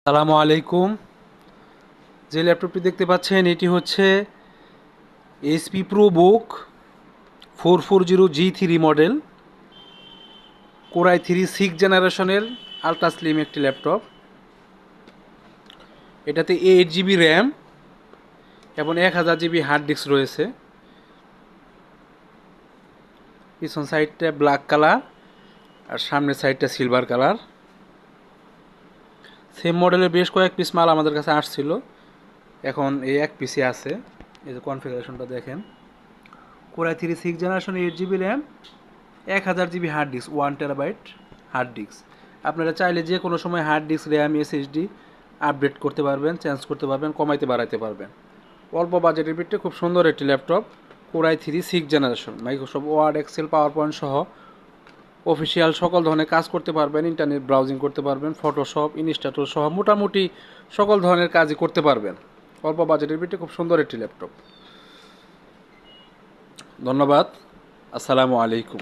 আসসালামু আলাইকুম। যে ল্যাপটপটি দেখতে পাচ্ছেন এটি হচ্ছে HP ProBook 440G3 model, core i3 6 জেনারেশনের আলট্রা স্লিম একটি ল্যাপটপ। এটাতে 8 GB র্যাম এবং 1000 GB হার্ড ডিস্ক রয়েছে। পিছন সাইডটা ব্ল্যাক কালার আর সামনের সাইডটা সিলভার কালার। সেম মডেলের বেশ কয়েক পিস মাল আমাদের কাছে আসছিল, এখন এই এক পিসে আছে। এই যে কনফিগারেশনটা দেখেন, core i3 6 generation 8 GB RAM, 1000 GB hard disk, 1 TB hard disk. আপনারা চাইলে যে কোনো সময় hard disk, RAM, SSD update করতে পারবেন, চেঞ্জ করতে পারবেন, কমাইতে বাড়াইতে পারবেন। অল্প বাজেটের ভিতরে খুব সুন্দর একটি laptop, core i3 6 generation. Microsoft Word, Excel, PowerPoint সহ অফিসিয়াল সকল ধরনের কাজ করতে পারবেন, ইন্টারনেট ব্রাউজিং করতে পারবেন, ফটোশপ, ইনস্টাটল সহ মোটামুটি সকল ধরনের কাজই করতে পারবেন। অল্প বাজেটের ভিতরে খুব সুন্দর একটি ল্যাপটপ। ধন্যবাদ। আসসালামু আলাইকুম।